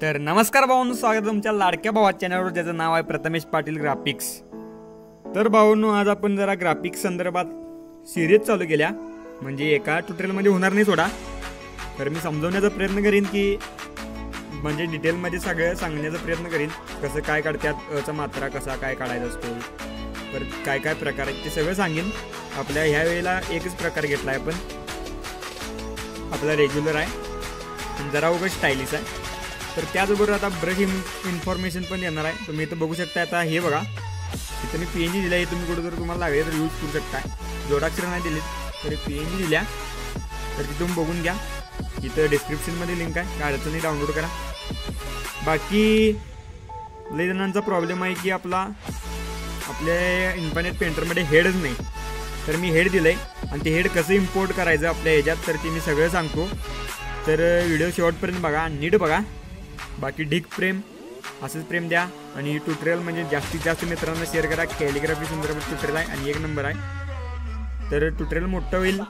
तर नमस्कार भाऊंनो, स्वागत तुमच्या लाडक्या भावा चॅनलवर, ज्याचं नाव आहे प्रथमेश पाटील ग्राफिक्स। तर भाऊंनो, आज आपण जरा ग्राफिक्स संदर्भात सिरीज चालू केल्या, म्हणजे एका ट्युटोरियलमध्ये होणार नाही सोडा। तर मी समजवण्याचा प्रयत्न करीन की म्हणजे डिटेलमध्ये सगळं सांगण्याचा प्रयत्न करीन, कसं काय काढतात, अचा मात्रा कसा काय काढायचा असतो, तर काय काय प्रकार आहेत ते सगळं सांगेन। आपल्या ह्या वेळेला एकच प्रकार घेतला आहे, पण आपला रेग्युलर आहे, जरा उगाच स्टायलिश आहे। तर त्याचबरोबर आता ब्रश इन्फॉर्मेशन पण येणार आहे। तुम्ही इथं बघू शकता, आता हे बघा इथं मी PNG दिला आहे, तुम्ही कुठं जर तुम्हाला लागले तर यूज करू शकता। जोडाक्षर नाही दिले तरी PNG दिल्या तर तिथून बघून घ्या, इथं डिस्क्रिप्शनमध्ये लिंक आहे, काय अडचणी डाउनलोड करा। बाकी लई जणांचा प्रॉब्लेम आहे की आपल्या इन्फिनिट पेंटरमध्ये हेडच नाही, तर मी हेड दिलं आहे आणि ते हेड कसं इम्पोर्ट करायचं आपल्या ह्याच्यात, तर ते मी सगळं सांगतो। तर व्हिडिओ शेवटपर्यंत बघा, नीट बघा। बाकी ढीक प्रेम असंच प्रेम द्या, आणि ट्युटोरियल म्हणजे जास्तीत जास्त मित्रांना शेअर करा। कॅलिग्राफी संदर्भात ट्युटोरियल आहे आणि एक नंबर आहे, तर ट्युटोरियल मोठं होईल,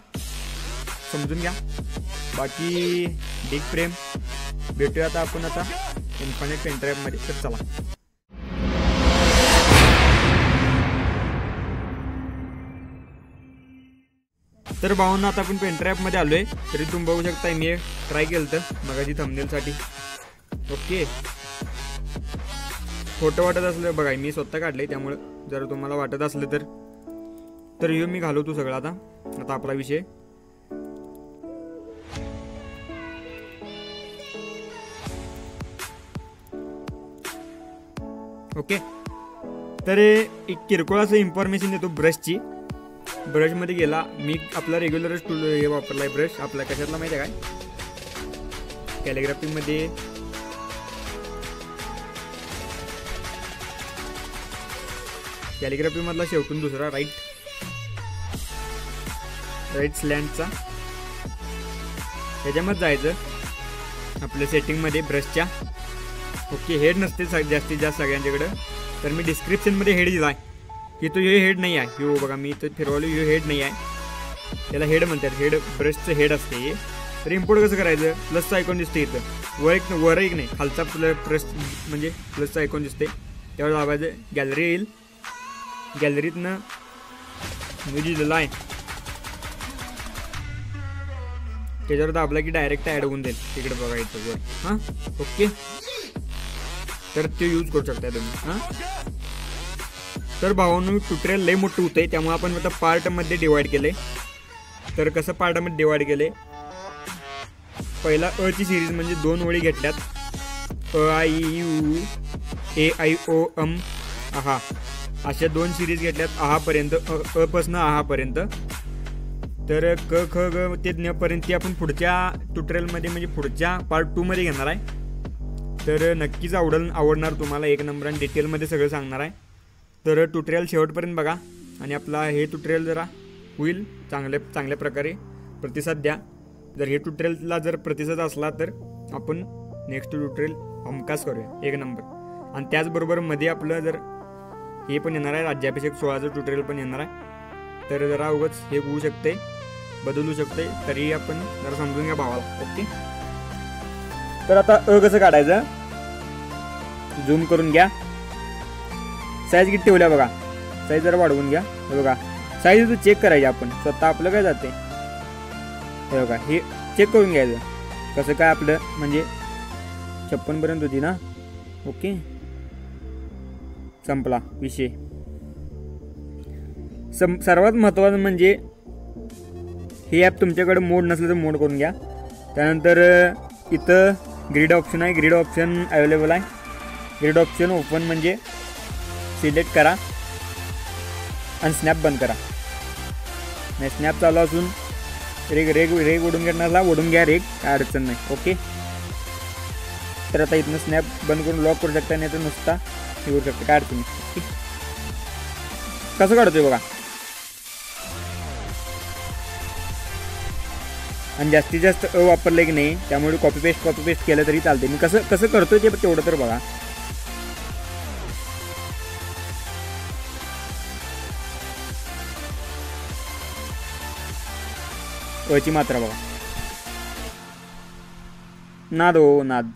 समजून घ्या। बाकी ढीक प्रेम, भेटूया आता आपण आता इन्फिनिट पेंटरमध्ये। तर चला, तर भाऊंना आता आपण पेंटरॅपमध्ये आलो आहे। तरी तुम्ही बघू शकता, मी ट्राय केलं तर मगाची थंबनेलसाठी। ओके, खोटं वाटत असलं बघा, मी स्वतः काढले, त्यामुळे जर तुम्हाला वाटत असलं तर हे मी घालवतो सगळं। आता आपला विषय, ओके। तर एक किरकोळ असं इन्फॉर्मेशन देतो ब्रशची। ब्रशमध्ये गेला मी, आपला रेग्युलर टूल हे वापरला आहे ब्रश, आपला कशातला माहिती आहे काय, कॅलिग्राफीमध्ये कॅलिग्राफीमधला शेवटून दुसरा राईट स्लँडचा, त्याच्यामध्ये जायचं आपल्या सेटिंगमध्ये ब्रशच्या। ओके, हेड नसते जास्तीत जास्त सगळ्यांच्याकडं, तर मी डिस्क्रिप्शनमध्ये हेड दिला आहे की तो हे हेड नाही आहे। हो बघा, मी इथं फिरवलं, हे हेड नाही आहे, त्याला हेड म्हणतात, हेड ब्रशचं हेड असते। तर इम्पोर्ट कसं करायचं, प्लसचा आयकॉन दिसते इथं, वर एक नाही, खालचा प्लस म्हणजे प्लसचा आयकॉन दिसते, त्यावर दाबायचं, गॅलरी येईल, गॅलरीतनं मी दिलेला आहे त्याच्यावर दाबला की डायरेक्ट ॲड होऊन जाईल तिकडे, बघा इथं वर। हां, ओके, तर ते यूज करू शकता तुम्ही। हां, तर भावांनो, ट्युटोरियल लई मोठं होतं आहे, त्यामुळे आपण आता पार्टमध्ये डिवाइड केले। तर कसं पार्टमध्ये डिवाइड केले, पहिला ची सिरीज म्हणजे 2 ओळी घेतल्यात, AIU AIOM आहा, अशा 2 सिरीज घेतल्यात आहापर्यंत, पासून आहापर्यंत। तर क ख ग ते ज्ञ पर्यंत ती आपण पुढच्या ट्युटोरियलमध्ये म्हणजे पुढच्या पार्ट 2 मध्ये घेणार आहे। तर नक्कीच आवडणार तुम्हाला, एक नंबर आणि डिटेलमध्ये सगळं सांगणार आहे। तर ट्युटोरियल शेवटपर्यंत बघा, आणि आपला हे ट्युटोरियल जरा होईल चांगल्या प्रकारे प्रतिसाद द्या। जर हे ट्युटोरियलला जर प्रतिसाद असला तर आपण नेक्स्ट ट्युटोरियल हमखास करूया, एक नंबर। आणि त्याचबरोबर मध्ये आपलं जर हे पण येणार आहे, राज्याभिषेक 16चं ट्युटोरियल पण येणार आहे। तर जरा उगाच हे होऊ शकते, बदलू शकते, तरी आपण जरा समजून घ्या भावाला। ओके, तर आता कसं काढायचं, झूम करून घ्या, साईज किती ठेवल्या बघा, साईज जरा वाढवून घ्या। हे बघा, साईज चेक करायची आपण स्वतः, आपलं काय जाते हे बघा, हे चेक करून घ्यायचं कसं काय आपलं, म्हणजे 56 पर्यंत होती ना। ओके, संपला विषय। सर्वात महत्त्वाचं म्हणजे हे ॲप तुमच्याकडे मोड नसलं तर मोड करून घ्या। त्यानंतर इथं ग्रिड ऑप्शन आहे, ग्रिड ऑप्शन अवेलेबल आहे, ग्रिड ऑप्शन ओपन म्हणजे सिलेक्ट करा आणि स्नॅप बंद करा। नाही, स्नॅप चालू असून रेग ओढून घेण्याला ओढून घ्या, रेग काय अडचण नाही। ओके, तर आता इथनं स्नॅप बंद करून लॉक करू शकता, नाही तर नुसता हे करू शकता, काय अडचण नाही। कसं काढतोय बघा, आणि जास्तीत जास्त वापरलं की नाही, त्यामुळे कॉपी पेस्ट केलं तरी चालते। मी कसं करतोय ते तेवढं तर बघा। ची मात्रा बघा, नाद हो नाद,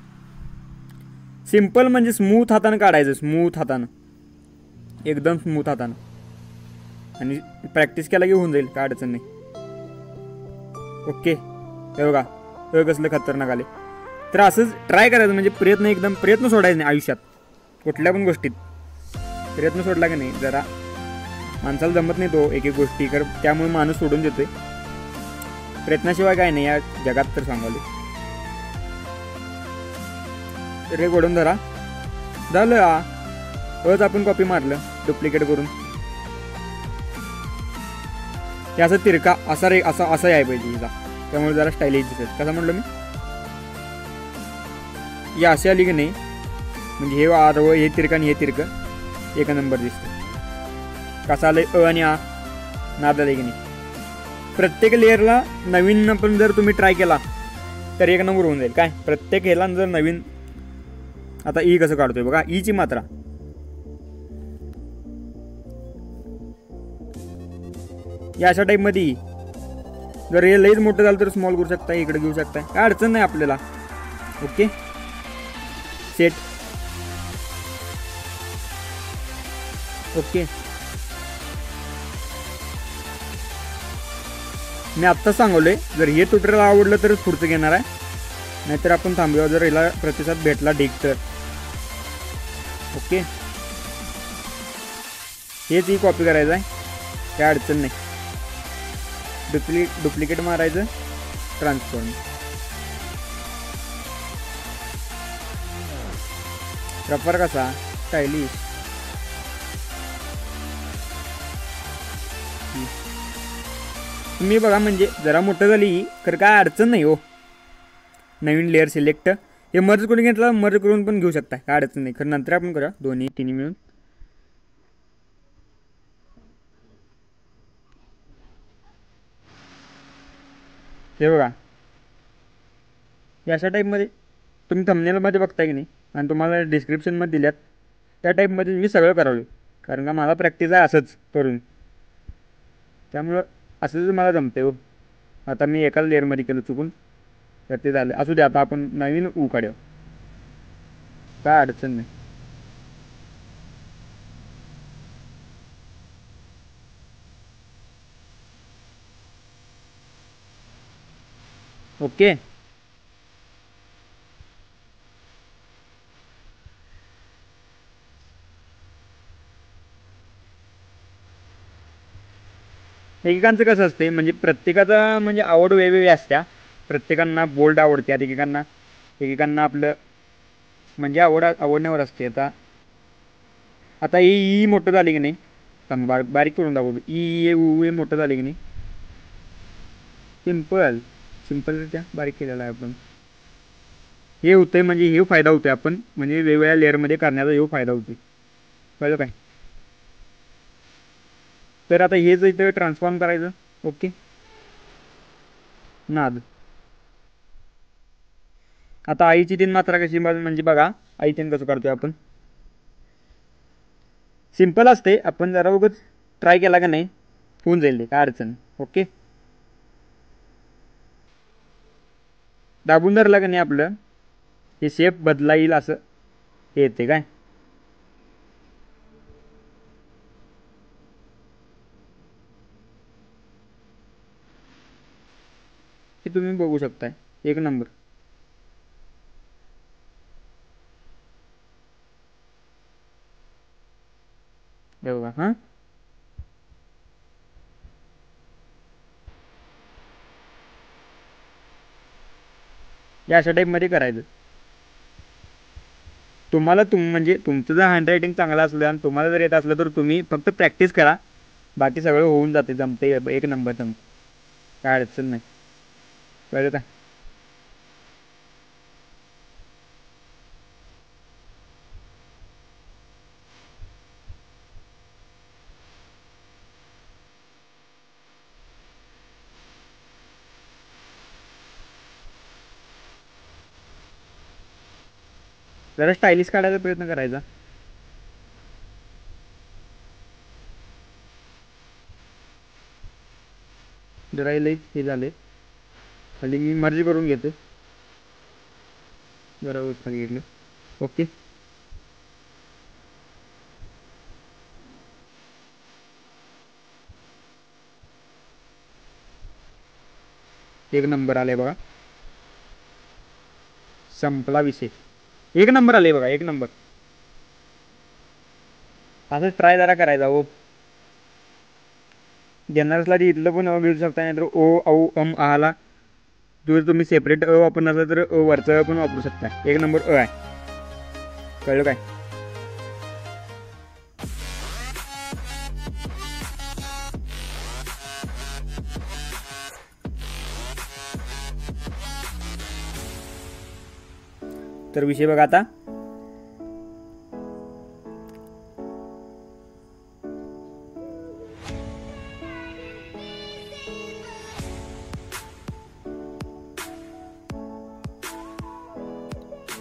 सिम्पल म्हणजे स्मूथ हातानं काढायचं, स्मूथ हातानं, एकदम स्मूथ हातानं. आणि प्रॅक्टिस केला की होऊन जाईल, काय अडचण नाही. ओके, हे बघा हे कसलं खतरनाक आले. तर असंच ट्राय करायचं, म्हणजे प्रयत्न सोडायचे नाही आयुष्यात, कुठल्या पण गोष्टीत प्रयत्न सोडला की नाही जरा माणसाला जमत नाही तो एक एक गोष्टी कर, त्यामुळे माणूस सोडून देतोय. प्रयत्नाशिवाय काय नाही या जगात तर सांगावले. रे ओढून धरा, झालं आज आपण कॉपी मारलं डुप्लिकेट करून. हे असं तिरका असा रे असा याय पाहिजे हिचा, त्यामुळे जरा स्टाईलिश दिसत. कसं म्हटलं मी, या अशी आली की नाही म्हणजे हे आडवं हे तिरकं आणि हे तिरकं एक नंबर दिसतं. कसं आलं आणि नाद आलं की नाही. प्रत्येक लेअरला नवीन पण जर तुम्ही ट्राय केला तर एक नंबर होऊन जाईल. काय प्रत्येक ह्याला जर नवीन, आता ई कसं काढतोय बघा, ईची मात्रा या अशा टाईपमध्ये. जर हे लईच मोठं झालं तर स्मॉल करू शकता, इकडे घेऊ शकता, काय अडचण नाही आपल्याला. Okay, set. ओके, मी आत्ताच सांगवलंय, जर हे ट्युटोरियल आवडलं तरच पुढचं घेणार आहे, नाहीतर आपण थांबूया जर याला प्रतिसाद भेटला ठीक तर. ओके, हेच ही कॉपी करायचं आहे, काय अडचण नाही. डुप्लिकेट मारायचं, ट्रान्सफॉर्म. प्रॉपर कसा स्टायलिश. तुम्ही बघा म्हणजे जरा मोठं झाली तर काय अडचण नाही हो. नवीन लेअर सिलेक्ट, हे मर्ज करून घेतलं, मर्ज करून पण घेऊ शकता, काय अडचण नाही. खरं नंतर आपण करूया दोन्ही तिन्ही मिळून. हे बघा अशा टाईपमध्ये तुम्ही थंबनेलमध्ये बघताय की नाही, आणि तुम्हाला डिस्क्रिप्शनमध्ये दिल्यात त्या टाईपमध्ये मी सगळं करावं, कारण का मला प्रॅक्टिस आहे असंच करून, त्यामुळं असंच मला जमते हो. आता मी एकाच लेअरमध्ये केलं चुकून तर ते झालं, असू दे. आता आपण नवीन काढू, काय अडचण नाही. ओके, एकेकांचं कसं असते म्हणजे प्रत्येकाचा म्हणजे आवड वेगवेगळी असत्या. प्रत्येकांना बोल्ड आवडते, एकेकांना आपलं म्हणजे आवडण्यावर असते. आता आता ई मोठं झाले की नाही, बारीक करून दाखवतो. ई ए मोठं झाले की नाही, सिम्पल बारीक केलेला आहे आपण. हे होतंय म्हणजे हे फायदा होतोय आपण म्हणजे वेगवेगळ्या लेअरमध्ये करण्याचा हे फायदा होतोय, कळलं काय. तर आता हेच इथं ट्रान्सफॉर्म करायचं. ओके, नाद. आता आईची तीन मात्रा कशी म्हणजे बघा, आई तीन कसं काढतोय आपण. सिम्पल असते, आपण जरा उगाच ट्राय केला का नाही होऊन जाईल, काय अडचण. ओके, दाबून धरला का नाही आपलं हे शेप बदला येईल असं हे येते काय. हे तुम्ही बघू शकताय, एक नंबर. हे बघा हां, या अशा टाईपमध्ये करायचं. तुम्हाला म्हणजे तुमचं जर हँडरायटिंग चांगलं असलं आणि तुम्हाला जर येत असलं तर तुम्ही फक्त प्रॅक्टिस करा, बाकी सगळं होऊन जाते, जमते एक नंबर जमते, काय अडचण नाही. कळलं का. जरा स्टायलिश काढायचा प्रयत्न करायचा. जरा हे झाले खाली, मी मर्जी करून घेते जरा खाली घेतलं. ओके. एक नंबर आले बघा. संपला विषय. एक नंबर आले बघा, एक नंबर. असं ट्राय जरा करायचा. ओ देणारसला इथलं पण घेऊ शकता, नाही तर ओ औ अम आला जर तुम्ही सेपरेट वापरणार असाल तर वरचं पण वापरू शकता. एक नंबर आहे. कळलं काय? तर विषय बघा आता.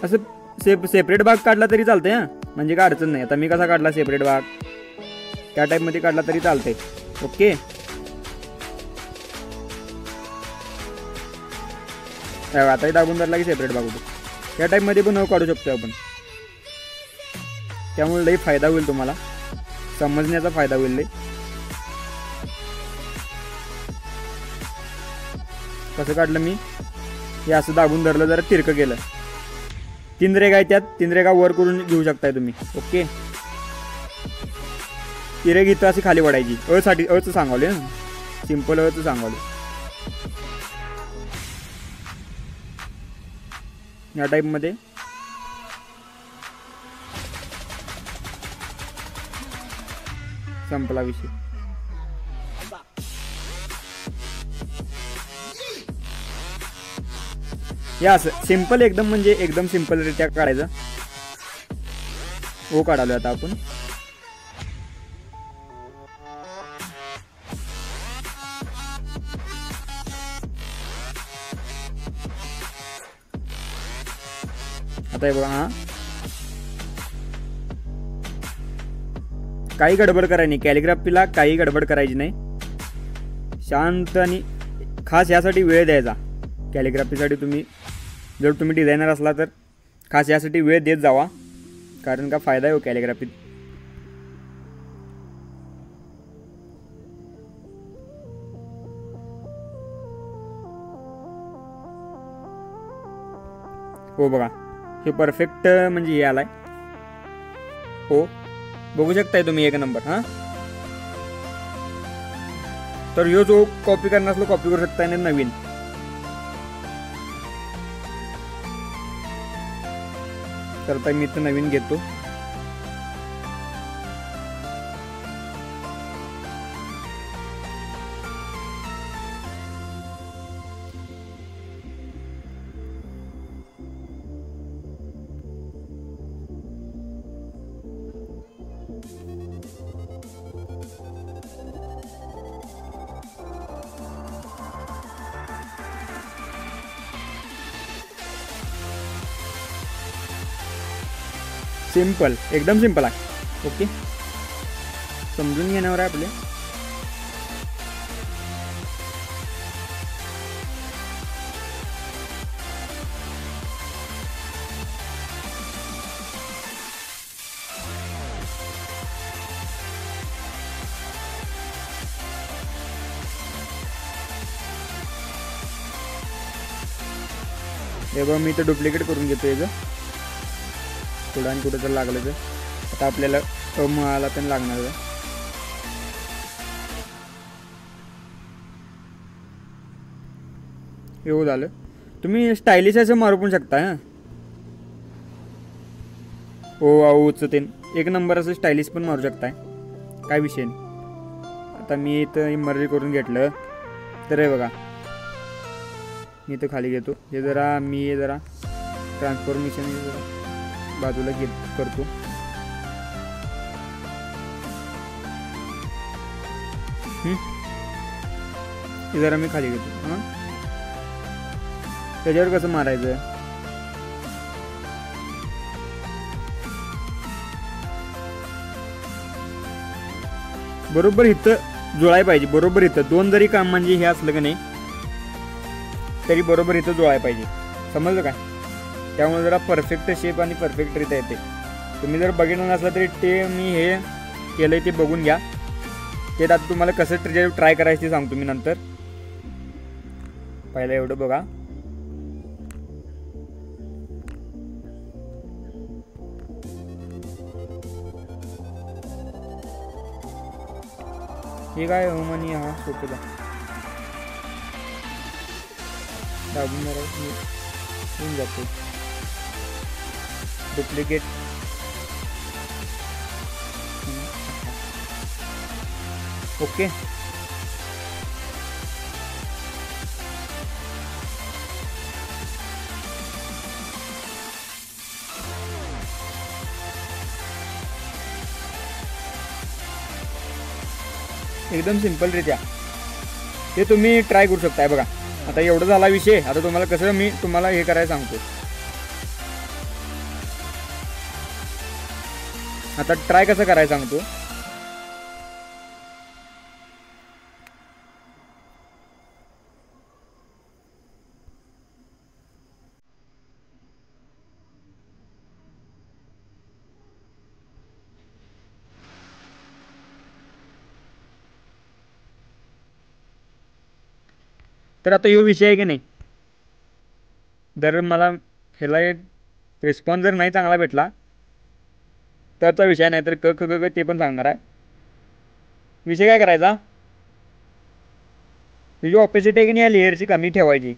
असं सेपरेट भाग काढला तरी चालतंय हां, म्हणजे काय अडचण नाही. आता मी कसा काढला सेपरेट भाग, त्या टाईपमध्ये काढला तरी चालतंय. ओके. आताही दाबून धरला की सेपरेट भाग होतो. या टाईपमध्ये पण काढू शकतो आपण. त्यामुळे लई फायदा होईल तुम्हाला, समजण्याचा फायदा होईल लई. कसं काढलं मी, हे असं दाबून धरलं, जरा तिरकं केलं. 3 रेगा आहेत, त्यात 3 रेगा वर करून घेऊ शकताय तुम्ही. ओके. ती रेग इथं अशी खाली वाढायची. साठी अचं सांगावले, सिंपल अचं सांगावले. या टाईपमध्ये संपला विषय. या असं सिंपल एकदम, म्हणजे एकदम सिंपल रित्या काढायचं. ओ काढालो आता आपण. आता हे बघा. हा काही गडबड करायची नाही, कॅलिग्राफीला काही गडबड करायची नाही. शांत आणि खास यासाठी वेळ द्यायचा. कॅलिग्राफीसाठी तुम्ही जर तुम्ही डिझायनर असला तर खास यासाठी वेळ देत जावा, कारण का फायदा आहे हो कॅलिग्राफीत. हो बघा, हे परफेक्ट म्हणजे हे आलाय. हो बघू शकताय तुम्ही, एक नंबर. हां, तर ह्यो जो कॉपी करणार असलो कॉपी करू शकताय ना नवीन. तर आता मी तर नवीन घेतो. सिंपल, एकदम सिंपल आहे. ओके, समजून घेण्यावर आहे आपले. हे बघ, मी तर डुप्लिकेट करून घेतो याचं. थोडं आणि कुठं तर लागलं तर आता आपल्याला मला पण लागणार आहे. एवढं झालं. तुम्ही स्टायलिश असं मारू पण शकता. हां, ओ आऊचं ते एक नंबर असं स्टायलिश पण मारू शकताय, काय विषय नाही. आता मी इथं मर्जी करून घेतलं तर हे बघा, मी इथं खाली घेतो. हे जरा मी जरा ट्रान्सफॉर्मेशन जरा बाजूला करतो. हे जरा मी खाली घेतो. हां, त्याच्यावर कसं मारायचं, बरोबर इथं जुळाय पाहिजे. बरोबर इथं 2 जरी काम म्हणजे हे असलं की नाही तरी बरोबर इथं जुळाय पाहिजे. समजलं काय? त्यामुळे जरा परफेक्ट शेप आणि परफेक्टरित्या येते. तुम्ही जर बघितलं नसलं तरी ते मी हे केलं आहे ते बघून घ्या. ते आता तुम्हाला कसं ट्राय करायचं ते सांगतो मी नंतर. पहिलं एवढं बघा. हे काय होम आणि हा सोपं दाबून जरा होऊन जातो. Duplicate okay. एकदम सिंपलरित्या ते तुम्ही ट्राय करू शकताय. बघा आता एवढं झाला विषय. आता तुम्हाला कसं मी तुम्हाला हे करायला सांगतो. आता ट्राय कसं करायला सांगतो. तर आता यो विषय आहे की नाही. जर मला ह्याला रिस्पॉन्स जर नाही चांगला भेटला तरचा विषय नाही, तर क ख ग ते पण सांगणार आहे. विषय काय करायचा, ही जी ऑपॉसिट आहे की नाही या लेअरची कमी ठेवायची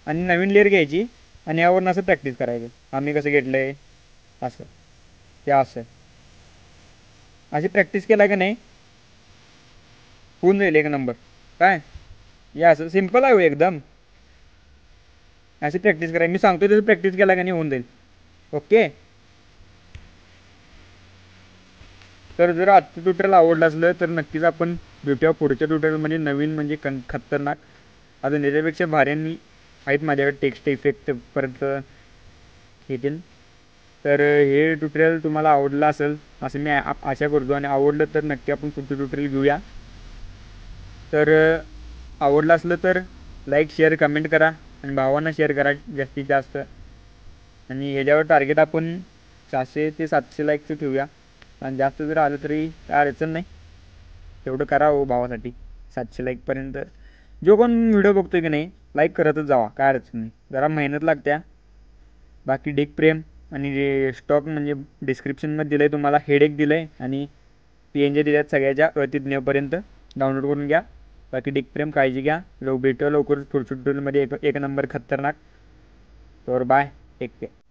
आणि नवीन लेअर घ्यायची आणि यावरून असं प्रॅक्टिस करायचं. आम्ही कसं घेतलं आहे असं ते असं अशी प्रॅक्टिस केला की नाही होऊन जाईल एक नंबर. काय या असं सिम्पल आहे एकदम. अशी प्रॅक्टिस करायची. मी सांगतो तसं प्रॅक्टिस केला की नाही होऊन जाईल. ओके. तर जर आजचं ट्युटोरियल आवडलं असलं तर नक्कीच आपण भेटूया पुढच्या ट्युटोरियलमध्ये नवीन म्हणजे खतरनाक अजून याच्यापेक्षा भारी आहेत माझ्याकडे टेक्स्ट इफेक्ट परत येतील. तर हे ट्युटोरियल तुम्हाला आवडलं असेल असं मी आशा करतो आणि आवडलं तर नक्की आपण पुढचं ट्युटोरियल घेऊया. तर आवडलं असलं तर लाईक शेअर कमेंट करा आणि भावांना शेअर करा जास्तीत जास्त. आणि ह्याच्यावर टार्गेट आपण 600 ते 700 लाईकचं ठेवूया. आणि जास्त जर आलं तरी काय अडचण नाही. तेवढं करा हो भावासाठी. 700 लाईकपर्यंत जो कोण व्हिडिओ बघतोय की नाही लाईक करतच जावा, काय अडचण नाही. जरा मेहनत लागत्या. बाकी डेक प्रेम आणि स्टॉक म्हणजे डिस्क्रिप्शनमध्ये दिलं आहे तुम्हाला. हेडेक दिलं आहे आणि PNG दिल्यात सगळ्याच्या प्रतिज्ञेपर्यंत. डाउनलोड करून घ्या. बाकी डेक प्रेम काळजी घ्या. भेटूया लवकर पुढच्या ट्युटोरियलमध्ये एक नंबर खतरनाक. तर बाय, टेक केअर.